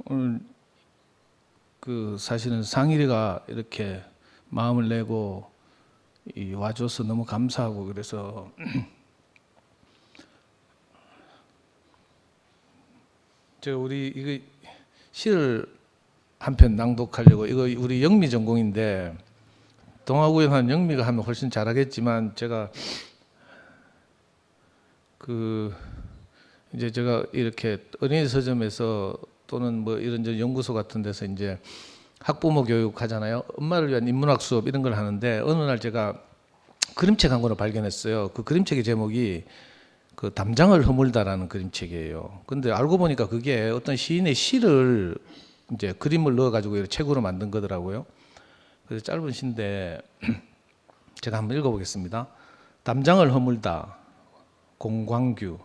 오늘 사실은 상일이가 이렇게 마음을 내고 와줘서 너무 감사하고 그래서 제가 이거 시를 한 편 낭독하려고 이거 우리 영미 전공인데 동아구연한 영미가 하면 훨씬 잘하겠지만 제가 이제 제가 이렇게 어린이 서점에서 또는 뭐 이런 연구소 같은 데서 이제 학부모 교육 하잖아요. 엄마를 위한 인문학 수업 이런 걸 하는데 어느 날 제가 그림책 한 권을 발견했어요. 그 그림책의 제목이 담장을 허물다라는 그림책이에요. 근데 알고 보니까 그게 어떤 시인의 시를 이제 그림을 넣어가지고 책으로 만든 거더라고요. 그래서 짧은 시인데 제가 한번 읽어보겠습니다. 담장을 허물다. 공광규.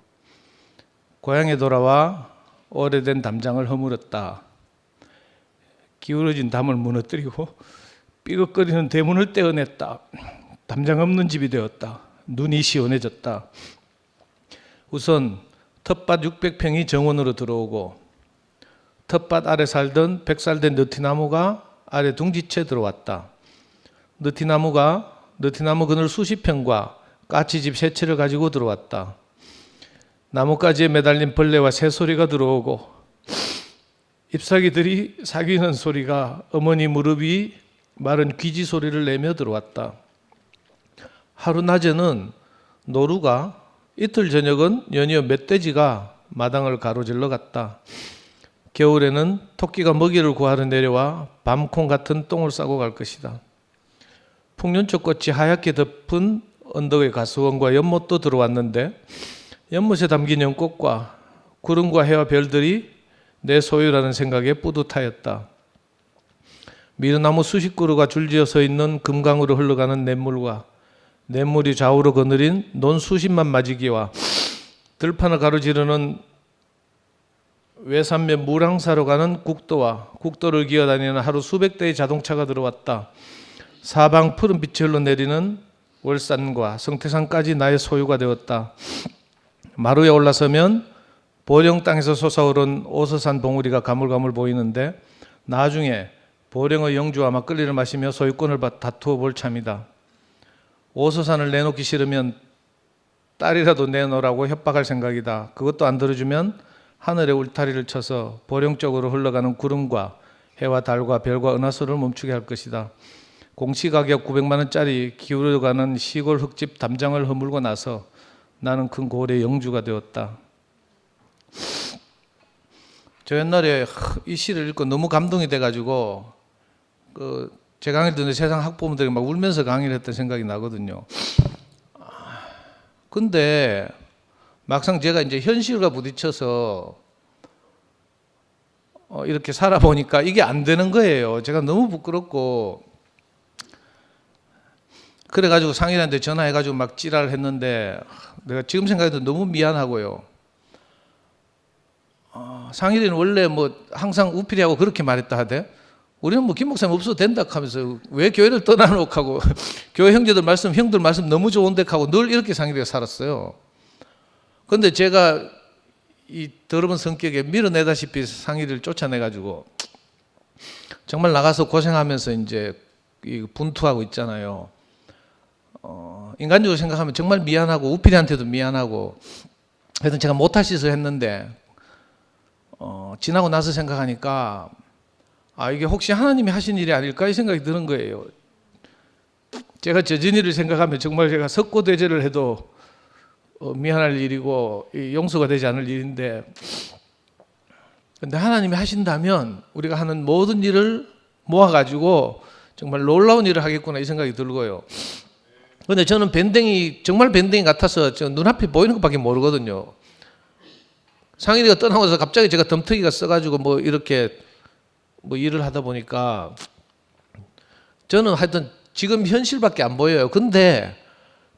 고향에 돌아와 오래된 담장을 허물었다. 기울어진 담을 무너뜨리고 삐걱거리는 대문을 떼어냈다. 담장 없는 집이 되었다. 눈이 시원해졌다. 우선 텃밭 600평이 정원으로 들어오고 텃밭 아래 살던 100살 된 느티나무가 아래 둥지채 들어왔다. 느티나무 그늘 수십 평과 까치집 세 채를 가지고 들어왔다. 나뭇가지에 매달린 벌레와 새소리가 들어오고 잎사귀들이 사귀는 소리가 어머니 무릎 위 마른 귀지 소리를 내며 들어왔다. 하루 낮에는 노루가, 이틀 저녁은 연이어 멧돼지가 마당을 가로질러 갔다. 겨울에는 토끼가 먹이를 구하러 내려와 밤콩 같은 똥을 싸고 갈 것이다. 풍년초꽃이 하얗게 덮은 언덕의 가수원과 연못도 들어왔는데 연못에 담긴 연꽃과 구름과 해와 별들이 내 소유라는 생각에 뿌듯하였다. 미르나무 수십 그루가 줄지어 서 있는 금강으로 흘러가는 냇물과 냇물이 좌우로 거느린 논 수십만 마지기와 들판을 가로지르는 외산면 물항사로 가는 국도와 국도를 기어다니는 하루 수백 대의 자동차가 들어왔다. 사방 푸른 빛이 흘러내리는 월산과 성태산까지 나의 소유가 되었다. 마루에 올라서면 보령 땅에서 솟아오른 오서산 봉우리가 가물가물 보이는데 나중에 보령의 영주와 막걸리를 마시며 소유권을 다투어 볼 참이다. 오서산을 내놓기 싫으면 딸이라도 내놓으라고 협박할 생각이다. 그것도 안 들어주면 하늘에 울타리를 쳐서 보령 쪽으로 흘러가는 구름과 해와 달과 별과 은하수를 멈추게 할 것이다. 공시가격 900만 원짜리 기울어가는 시골 흙집 담장을 허물고 나서 나는 큰 고을의 영주가 되었다. 저 옛날에 이 시를 읽고 너무 감동이 돼가지고 제 강의를 듣는 세상 학부모들이 막 울면서 강의를 했던 생각이 나거든요. 근데 막상 제가 이제 현실과 부딪혀서 이렇게 살아보니까 이게 안 되는 거예요. 제가 너무 부끄럽고 그래가지고 상일한테 전화해가지고 막 지랄을 했는데 내가 지금 생각해도 너무 미안하고요. 상일이는 원래 뭐 항상 우필이하고 그렇게 말했다 하대. 우리는 뭐 김 목사님 없어도 된다 하면서 왜 교회를 떠나놓고 하고 교회 형제들 말씀 형들 말씀 너무 좋은데 하고 늘 이렇게 상일이가 살았어요. 그런데 제가 이 더러운 성격에 밀어내다시피 상일이를 쫓아내가지고 정말 나가서 고생하면서 이제 분투하고 있잖아요. 인간적으로 생각하면 정말 미안하고 우필이한테도 미안하고 하여튼 제가 못할 짓을 했는데 지나고 나서 생각하니까 이게 혹시 하나님이 하신 일이 아닐까 이 생각이 드는 거예요. 제가 젖은 일을 생각하면 정말 제가 석고대죄를 해도 미안할 일이고 용서가 되지 않을 일인데 근데 하나님이 하신다면 우리가 하는 모든 일을 모아가지고 정말 놀라운 일을 하겠구나 이 생각이 들고요. 근데 저는 정말 밴댕이 같아서 저 눈앞에 보이는 것밖에 모르거든요. 상일이가 떠나고서 갑자기 제가 덤터기가 써가지고 뭐 이렇게 뭐 일을 하다 보니까 저는 하여튼 지금 현실밖에 안 보여요. 근데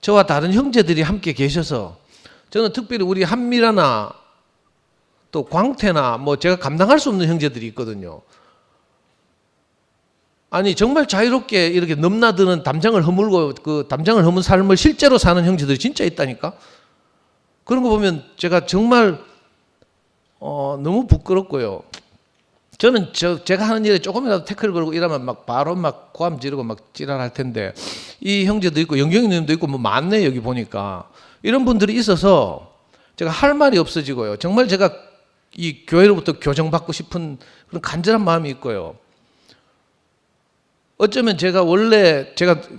저와 다른 형제들이 함께 계셔서 저는 특별히 우리 한미라나 또 광태나 뭐 제가 감당할 수 없는 형제들이 있거든요. 아니 정말 자유롭게 이렇게 넘나드는 담장을 허물고 그 담장을 허문 삶을 실제로 사는 형제들이 진짜 있다니까. 그런 거 보면 제가 정말 너무 부끄럽고요. 저는 제가 하는 일에 조금이라도 태클 걸고 이러면 막 바로 막 고함 지르고 막 지랄할 텐데, 이 형제도 있고 영경님도 있고 뭐 많네 여기 보니까. 이런 분들이 있어서 제가 할 말이 없어지고요. 정말 제가 이 교회로부터 교정받고 싶은 그런 간절한 마음이 있고요. 어쩌면 제가 원래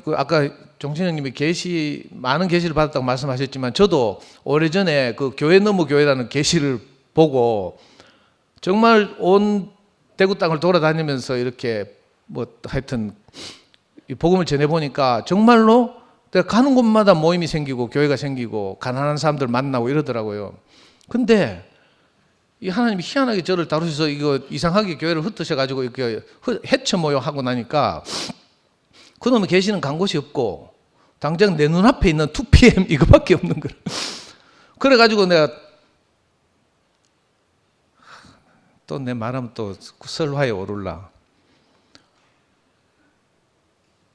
그 아까 종신 형님이 많은 계시를 받았다고 말씀하셨지만, 저도 오래전에 그 교회 너무 교회라는 계시를 보고 정말 온 대구 땅을 돌아다니면서 이렇게 뭐 하여튼 이 복음을 전해보니까 정말로 내가 가는 곳마다 모임이 생기고 교회가 생기고 가난한 사람들 만나고 이러더라고요. 근데 이 하나님이 희한하게 저를 다루셔서 이거 이상하게 교회를 흩으셔가지고 이렇게 해쳐 모여 하고 나니까 그놈의 계시는 간 곳이 없고 당장 내 눈앞에 있는 2PM 이거밖에 없는 거예요. 그래가지고 내가 또 내 말하면 또 설화에 오를라.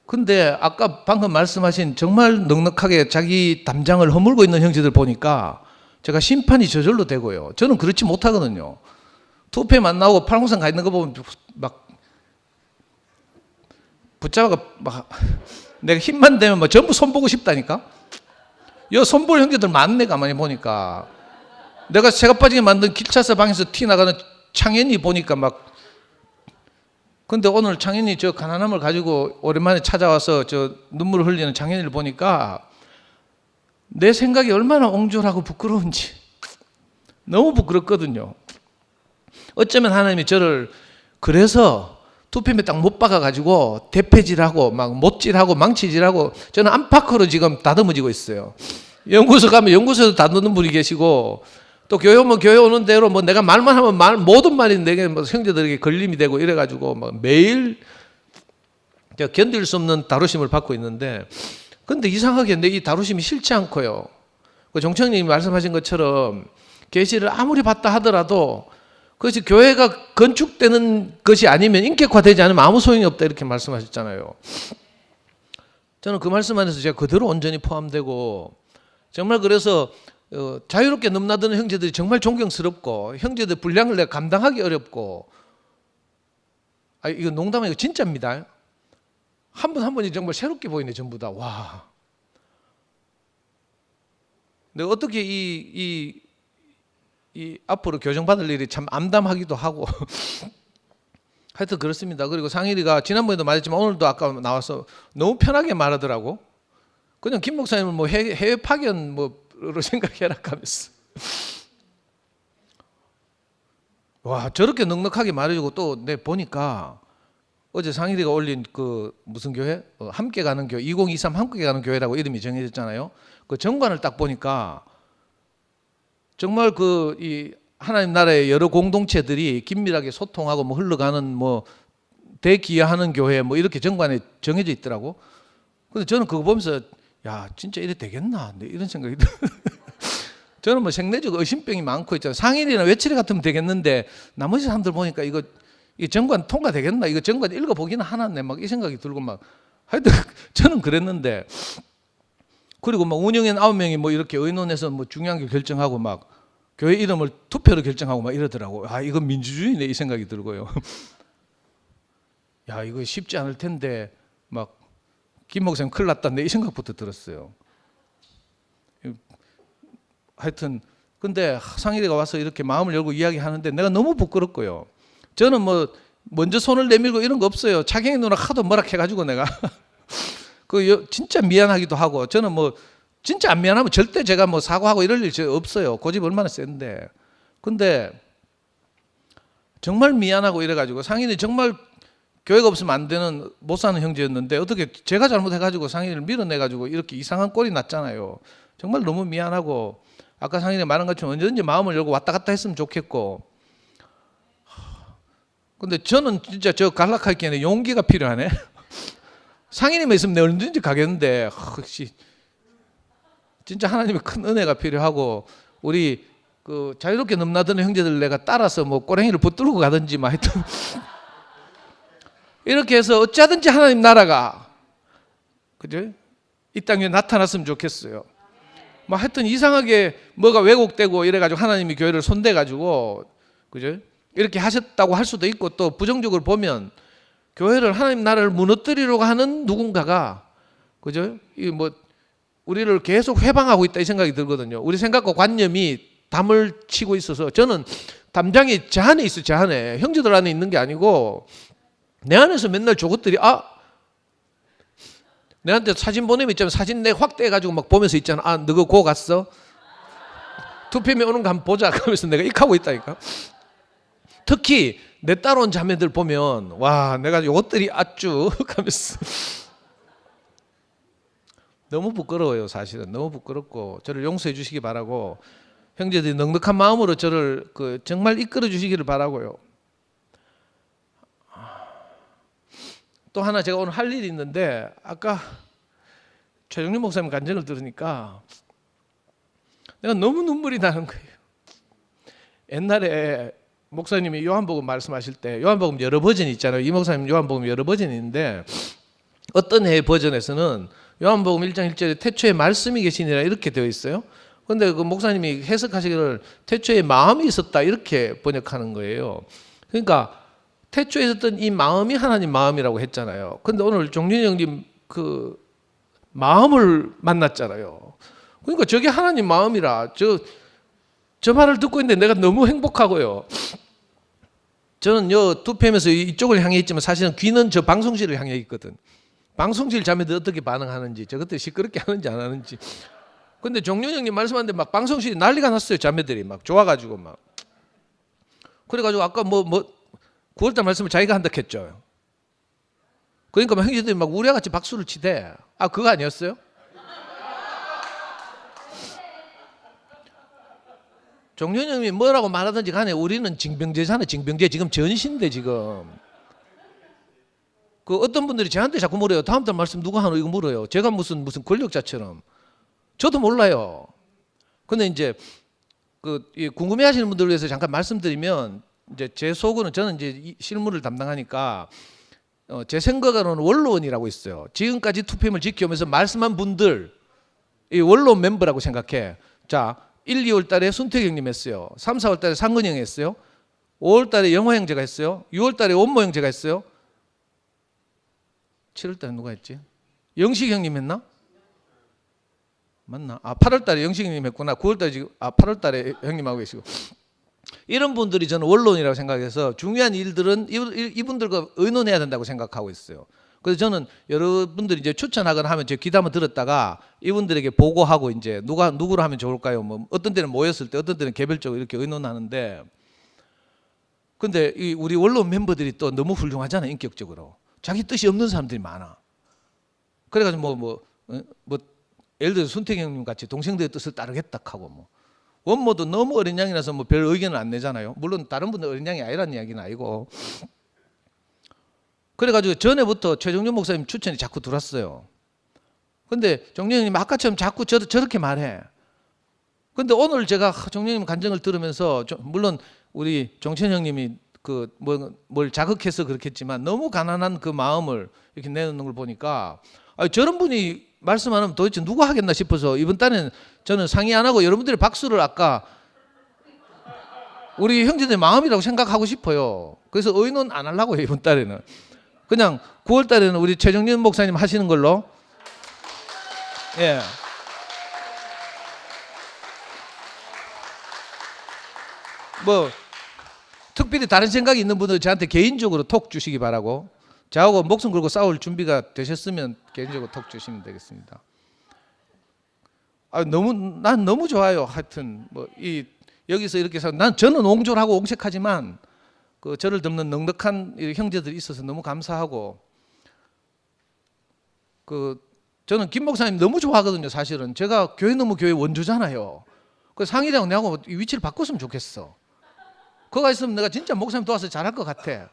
근데 아까 방금 말씀하신 정말 넉넉하게 자기 담장을 허물고 있는 형제들 보니까 제가 심판이 저절로 되고요. 저는 그렇지 못하거든요. 2PM 안 나오고 팔공산 가 있는 거 보면 막 붙잡아가 막 내가 힘만 되면 뭐 전부 손보고 싶다니까. 여 손볼 형제들 많네. 가만히 보니까 내가 새가 빠지게 만든 길차서 방에서 티 나가는 창현이 보니까 막. 근데 오늘 창현이 저 가난함을 가지고 오랜만에 찾아와서 저 눈물을 흘리는 창현이를 보니까 내 생각이 얼마나 옹졸하고 부끄러운지 너무 부끄럽거든요. 어쩌면 하나님이 저를 그래서 2PM에 딱 못 박아가지고 대패질하고 막 못질하고 망치질하고 저는 안팎으로 지금 다듬어지고 있어요. 연구소 가면 연구소에도 다듬는 분이 계시고, 또 교회 오면 교회 오는 대로 뭐 내가 말만 하면 모든 말이 내게 뭐 형제들에게 걸림이 되고 이래가지고 막 매일 제가 견딜 수 없는 다루심을 받고 있는데, 근데 이상하게 내 이 다루심이 싫지 않고요. 그 종청님이 말씀하신 것처럼 계시를 아무리 받다 하더라도 그것이 교회가 건축되는 것이 아니면, 인격화되지 않으면 아무 소용이 없다 이렇게 말씀하셨잖아요. 저는 그 말씀 안에서 제가 그대로 온전히 포함되고, 정말 그래서 자유롭게 넘나드는 형제들이 정말 존경스럽고, 형제들 분량을 내가 감당하기 어렵고, 이거 농담 아니고 진짜입니다. 한 분 한 분이 정말 새롭게 보이네 전부 다. 와, 내가 어떻게 이 앞으로 교정받을 일이 참 암담하기도 하고 하여튼 그렇습니다. 그리고 상일이가 지난번에도 말했지만 오늘도 아까 나와서 너무 편하게 말하더라고. 그냥 김 목사님은 뭐 해외 파견 뭐로 생각해라 하면서. 와, 저렇게 넉넉하게 말해주고, 또 내 보니까 어제 상일이가 올린 그 무슨 교회? 함께 가는 교회, 2023 함께 가는 교회라고 이름이 정해졌잖아요. 그 정관을 딱 보니까 정말 이 하나님 나라의 여러 공동체들이 긴밀하게 소통하고 뭐 흘러가는 뭐 대기여하는 교회 뭐 이렇게 정관에 정해져 있더라고. 근데 저는 그거 보면서 야, 진짜 이래 되겠나? 이런 생각이 저는 뭐 생내적 의심병이 많고 있잖아요. 상일이나 외칠이 같으면 되겠는데 나머지 사람들 보니까 이거 정관 통과되겠나? 이거 정관 읽어보기는 하나네. 막 이 생각이 들고 막 하여튼 저는 그랬는데, 그리고 막 운영인 9명이 뭐 이렇게 의논해서 뭐 중요한 게 결정하고 막 교회 이름을 투표로 결정하고 막 이러더라고. 아, 이건 민주주의네 이 생각이 들고요. 야, 이거 쉽지 않을 텐데 막 김 목사님 큰일 났다네 이 생각부터 들었어요. 하여튼 근데 상일이가 와서 이렇게 마음을 열고 이야기하는데 내가 너무 부끄럽고요. 저는 뭐 먼저 손을 내밀고 이런 거 없어요. 차경이 누나 하도 뭐라 해가지고 내가 진짜 미안하기도 하고, 저는 뭐 진짜 안 미안하면 절대 제가 뭐 사과하고 이럴 일 없어요. 고집 얼마나 센데. 근데 정말 미안하고 이래가지고, 상인이 정말 교회가 없으면 안 되는 못 사는 형제였는데 어떻게 제가 잘못해가지고 상인을 밀어내가지고 이렇게 이상한 꼴이 났잖아요. 정말 너무 미안하고, 아까 상인이 말한 것처럼 언제든지 마음을 열고 왔다 갔다 했으면 좋겠고. 근데 저는 진짜 저 갈락하기에는 용기가 필요하네. 상인이만 있으면 내가 언제든지 가겠는데 혹시 진짜 하나님의 큰 은혜가 필요하고, 우리 그 자유롭게 넘나드는 형제들 내가 따라서 뭐 꼬랭이를 붙들고 가든지 막 하여튼 이렇게 해서 어찌하든지 하나님 나라가 그죠? 이 땅에 나타났으면 좋겠어요. 뭐 하여튼 이상하게 뭐가 왜곡되고 이래가지고 하나님이 교회를 손대가지고 그죠? 이렇게 하셨다고 할 수도 있고, 또 부정적으로 보면 교회를 하나님 나라를 무너뜨리려고 하는 누군가가, 그죠? 이 뭐 우리를 계속 회방하고 있다 이 생각이 들거든요. 우리 생각과 관념이 담을 치고 있어서, 저는 담장이 제 안에 있어. 제 안에, 형제들 안에 있는 게 아니고 내 안에서 맨날 저것들이 내한테 사진 보내면 있잖아. 사진 내 확대해가지고 막 보면서 있잖아. 너 그거 고 갔어? 투표에 오는 거 한번 보자. 그러면서 내가 익하고 있다니까. 특히 내 따라온 자매들 보면 와, 내가 요것들이 아주 하면서 너무 부끄러워요. 사실은 너무 부끄럽고, 저를 용서해 주시기 바라고, 형제들이 넉넉한 마음으로 저를 정말 이끌어 주시기를 바라고요. 또 하나 제가 오늘 할 일이 있는데, 아까 최종윤 목사님 간증을 들으니까 내가 너무 눈물이 나는 거예요. 옛날에 목사님이 요한복음 말씀하실 때, 요한복음 여러 버전이 있잖아요. 이 목사님 요한복음 여러 버전이 있는데, 어떤 해 버전에서는 요한복음 1장 1절에 태초에 말씀이 계시니라 이렇게 되어 있어요. 그런데 그 목사님이 해석하시기를 태초에 마음이 있었다 이렇게 번역하는 거예요. 그러니까 태초에 있었던 이 마음이 하나님 마음이라고 했잖아요. 그런데 오늘 종윤이 형님 그 마음을 만났잖아요. 그러니까 저게 하나님 마음이라, 저 말을 듣고 있는데 내가 너무 행복하고요. 저는 요 투표하면서 이쪽을 향해 있지만 사실은 귀는 저 방송실을 향해 있거든. 방송실 자매들 어떻게 반응하는지, 저것들 시끄럽게 하는지 안 하는지. 근데 종윤 형님 말씀하는데 막 방송실이 난리가 났어요. 자매들이 막 좋아가지고 막. 그래가지고 아까 9월달 말씀을 자기가 한다 했죠. 그러니까 막 형제들이 막 우리와 같이 박수를 치대. 그거 아니었어요? 종윤 형님이 뭐라고 말하든지 간에 우리는 징병제잖아요. 징병제. 지금 전신인데 지금. 어떤 분들이 저한테 자꾸 물어요. 다음 달 말씀 누가 하노? 이거 물어요. 제가 무슨 권력자처럼. 저도 몰라요. 근데 이제 궁금해하시는 분들을 위해서 잠깐 말씀드리면, 이제 제 속으로는, 저는 이제 실무를 담당하니까 제 생각으로는 원로원이라고 있어요. 지금까지 투표임을 지켜오면서 말씀한 분들, 이 원로원 멤버라고 생각해. 자, 1, 2월 달에 순택 형님 했어요. 3, 4월 달에 상근 형이 했어요. 5월 달에 영화 형제가 했어요. 6월 달에 원모 형제가 했어요. 7월 달에 누가 했지? 영식 형님 했나? 맞나? 8월 달에 영식 형님 했구나. 9월 달에 지금 8월 달에 형님하고 계시고. 이런 분들이 저는 원론이라고 생각해서 중요한 일들은 이분들과 의논해야 된다고 생각하고 있어요. 그래서 저는 여러분들이 이제 추천하거나 하면 제 귀담아 들었다가 이분들에게 보고하고, 이제 누구로 하면 좋을까요? 어떤 때는 모였을 때, 어떤 때는 개별적으로 이렇게 의논하는데, 근데 우리 원론 멤버들이 또 너무 훌륭하잖아요. 인격적으로. 자기 뜻이 없는 사람들이 많아. 그래가지고 예를 들어서 순택 형님 같이 동생들의 뜻을 따르겠다 하고, 원모도 너무 어린 양이라서 별 의견을 안 내잖아요. 물론 다른 분들 어린 양이 아니라는 이야기는 아니고. 그래가지고 전에부터 최종윤 목사님 추천이 자꾸 들어왔어요. 근데 종윤 형님 아까처럼 자꾸 저렇게 말해. 근데 오늘 제가 종윤 형님 간증을 들으면서, 물론 우리 종천 형님이 뭘 자극해서 그렇겠지만 너무 가난한 그 마음을 이렇게 내놓는 걸 보니까, 저런 분이 말씀하면 도대체 누가 하겠나 싶어서 이번 달에는 저는 상의 안 하고 여러분들의 박수를 아까 우리 형제들의 마음이라고 생각하고 싶어요. 그래서 의논 안 하려고요. 이번 달에는 그냥 9월 달에는 우리 최정윤 목사님 하시는 걸로. 예. 특별히 다른 생각이 있는 분들 저한테 개인적으로 톡 주시기 바라고, 저하고 목숨 걸고 싸울 준비가 되셨으면 개인적으로 톡 주시면 되겠습니다. 난 너무 좋아요. 하여튼 여기서 이렇게 해서 저는 옹졸하고 옹색하지만 저를 돕는 넉넉한 형제들이 있어서 너무 감사하고, 저는 김 목사님 너무 좋아하거든요. 사실은 제가 교회 원조잖아요. 그 상일이랑 내하고 위치를 바꿨으면 좋겠어. 거가 있으면 내가 진짜 목사님 도와서 잘할 것 같아.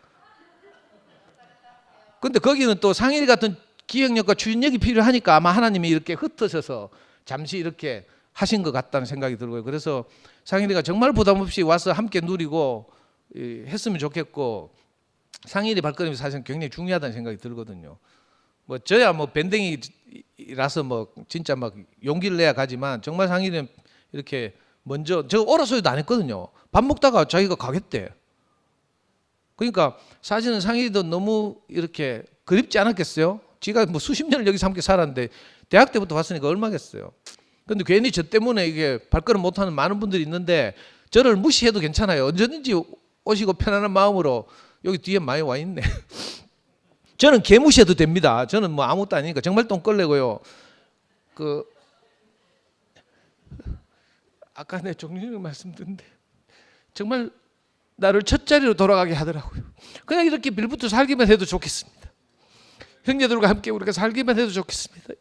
근데 거기는 또 상일이 같은 기획력과 추진력이 필요하니까 아마 하나님이 이렇게 흩어져서 잠시 이렇게 하신 것 같다는 생각이 들고요. 그래서 상일이가 정말 부담 없이 와서 함께 누리고 했으면 좋겠고, 상일이 발걸음이 사실 굉장히 중요하다는 생각이 들거든요. 저야 밴댕이라서 진짜 용기를 내야 가지만, 정말 상일이는 이렇게 먼저, 제가 오라소리도 안 했거든요. 밥 먹다가 자기가 가겠대. 그러니까 사실은 상희도 너무 이렇게 그립지 않았겠어요? 지가 뭐 수십 년을 여기서 함께 살았는데 대학 때부터 봤으니까 얼마겠어요. 근데 괜히 저 때문에 이게 발걸음 못하는 많은 분들이 있는데 저를 무시해도 괜찮아요. 언제든지 오시고 편안한 마음으로 여기 뒤에 많이 와 있네. 저는 개무시해도 됩니다. 저는 뭐 아무것도 아니니까 정말 똥걸레고요. 그 아까 내 종류를 말씀드렸는데 정말 나를 첫 자리로 돌아가게 하더라고요. 그냥 이렇게 빌붙어 살기만 해도 좋겠습니다. 형제들과 함께 우리가 살기만 해도 좋겠습니다.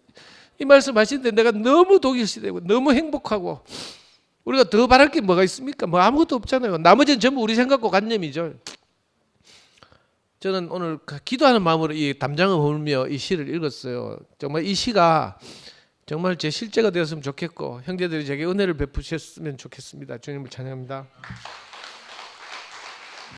이 말씀 하시는데 내가 너무 독일시되고 너무 행복하고 우리가 더 바랄 게 뭐가 있습니까? 뭐 아무것도 없잖아요. 나머지는 전부 우리 생각과 관념이죠. 저는 오늘 기도하는 마음으로 이 담장을 울며 이 시를 읽었어요. 정말 이 시가 정말 제 실제가 되었으면 좋겠고 형제들이 제게 은혜를 베푸셨으면 좋겠습니다. 주님을 찬양합니다.